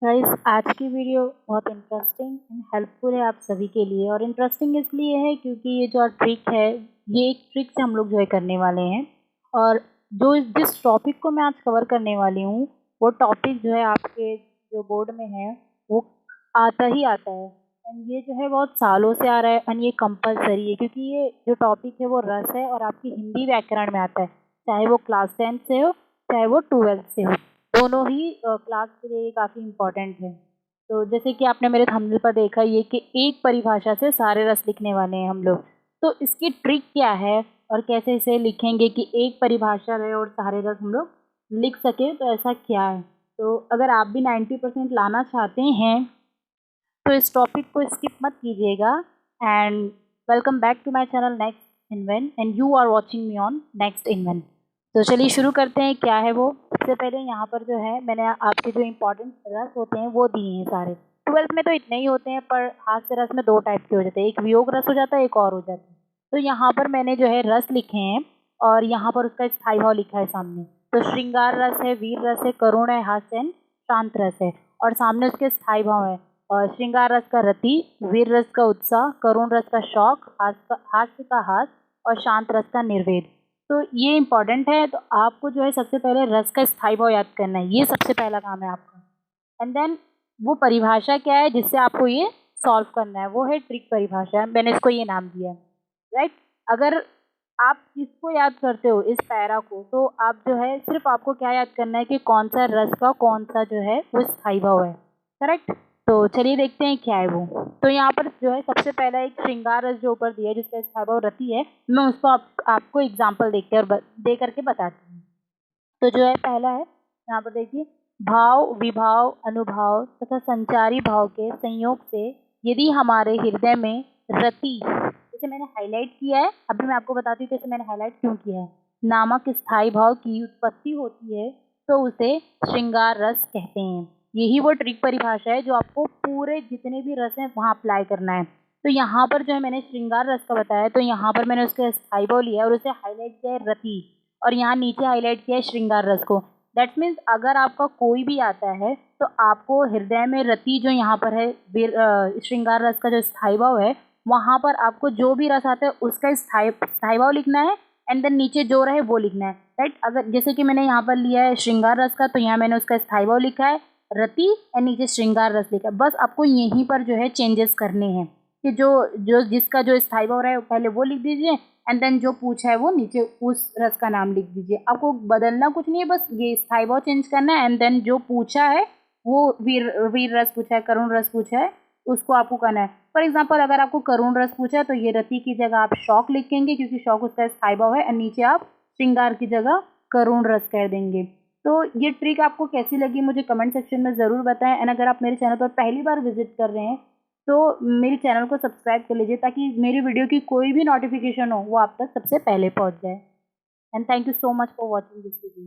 Guys, आज की video बहुत इंटरेस्टिंग एंड हेल्पफुल है आप सभी के लिए। और इंटरेस्टिंग इसलिए है क्योंकि ये जो ट्रिक है, ये एक ट्रिक से हम लोग जो है करने वाले हैं। और जिस टॉपिक को मैं आज कवर करने वाली हूँ, वो टॉपिक जो है आपके जो बोर्ड में है, वो आता ही आता है। एंड ये जो है बहुत सालों से आ रहा है एंड ये कंपलसरी है, क्योंकि ये जो टॉपिक है वो रस है और आपकी हिंदी व्याकरण में आता है। चाहे वो क्लास 10 से हो, चाहे वो 12th से हो, दोनों ही क्लास के लिए काफ़ी इम्पोर्टेंट है। तो जैसे कि आपने मेरे थंबनेल पर देखा ये कि एक परिभाषा से सारे रस लिखने वाले हैं हम लोग। तो इसकी ट्रिक क्या है और कैसे इसे लिखेंगे कि एक परिभाषा रहे और सारे रस हम लोग लिख सकें, तो ऐसा क्या है? तो अगर आप भी 90% लाना चाहते हैं तो इस टॉपिक को स्किप मत कीजिएगा। And welcome back to my channel next इनवेन and you are watching me on next इनवेन। तो चलिए शुरू करते हैं। क्या है वो? सबसे पहले यहाँ पर जो है मैंने आपके जो इम्पोर्टेंट रस होते हैं वो दिए हैं सारे। 12th में तो इतने ही होते हैं, पर हाथ से रस में दो टाइप के हो जाते हैं, एक वियोग रस हो जाता है, एक और हो जाता है। तो यहाँ पर मैंने जो है रस लिखे हैं और यहाँ पर उसका स्थायी भाव लिखा है सामने। तो श्रृंगार रस है, वीर रस है, करुण है, हास्य है, शांत रस है। और सामने उसके स्थायी भाव है और श्रृंगार रस का रति, वीर रस का उत्साह, करुण रस का शौक, हास्य का हास और शांत रस का निर्वेद। तो ये इंपॉर्टेंट है। तो आपको जो है सबसे पहले रस का स्थायी भाव याद करना है, ये सबसे पहला काम है आपका। एंड देन वो परिभाषा क्या है जिससे आपको ये सॉल्व करना है, वो है ट्रिक परिभाषा। मैंने इसको ये नाम दिया है, राइट। अगर आप इसको याद करते हो इस पैरा को, तो आप जो है सिर्फ आपको क्या याद करना है कि कौन सा रस का कौन सा जो है वो स्थायी भाव है, करेक्ट। तो चलिए देखते हैं क्या है वो। तो यहाँ पर जो है सबसे पहला एक श्रृंगार रस जो ऊपर दिया है जिसका स्थायी भाव रति है, मैं उसको आपको एग्जाम्पल दे करके बताती हूँ। तो जो है पहला है, यहाँ पर देखिए, भाव, विभाव, अनुभाव तथा संचारी भाव के संयोग से यदि हमारे हृदय में रति, जैसे मैंने हाईलाइट किया है, अभी मैं आपको बताती हूँ कैसे मैंने हाईलाइट क्यों किया है, नामक स्थायी भाव की उत्पत्ति होती है, तो उसे श्रृंगार रस कहते हैं। यही वो ट्रिक परिभाषा है जो आपको पूरे जितने भी रस हैं वहाँ अप्लाई करना है। तो यहाँ पर जो है मैंने श्रृंगार रस का बताया, तो यहाँ पर मैंने उसका स्थायी भाव लिया और उसे हाईलाइट किया है रति, और यहाँ नीचे हाईलाइट किया है श्रृंगार रस को। दैट मीन्स अगर आपका कोई भी आता है तो आपको हृदय में रति जो यहाँ पर है, श्रृंगार रस का जो स्थायी भाव है, वहाँ पर आपको जो भी रस आता है उसका स्थायी भाव लिखना है। एंड देन नीचे जो रहे वो लिखना है, राइट। अगर जैसे कि मैंने यहाँ पर लिया है श्रृंगार रस का, तो यहाँ मैंने उसका स्थायी भाव लिखा है रति एंड नीचे श्रृंगार रस लिखा है। बस आपको यहीं पर जो है चेंजेस करने हैं कि जो जो जिसका जो स्थायी भाव रहा है पहले वो लिख दीजिए, एंड देन जो पूछा है वो नीचे उस रस का नाम लिख दीजिए। आपको बदलना कुछ नहीं है, बस ये स्थायी भाव चेंज करना है। एंड देन जो पूछा है वो वीर रस पूछा है, करुण रस पूछा है, उसको आपको करना है। फॉर एग्जाम्पल अगर आपको करुण रस पूछा है तो ये रति की जगह आप शौक लिखेंगे क्योंकि शौक उसका स्थायी भाव है, एंड नीचे आप श्रृंगार की जगह करुण रस कह देंगे। तो ये ट्रिक आपको कैसी लगी मुझे कमेंट सेक्शन में ज़रूर बताएं। एंड अगर आप मेरे चैनल पर पहली बार विजिट कर रहे हैं तो मेरे चैनल को सब्सक्राइब कर लीजिए ताकि मेरी वीडियो की कोई भी नोटिफिकेशन हो वो आप तक सबसे पहले पहुंच जाए। And thank you so much for watching this video.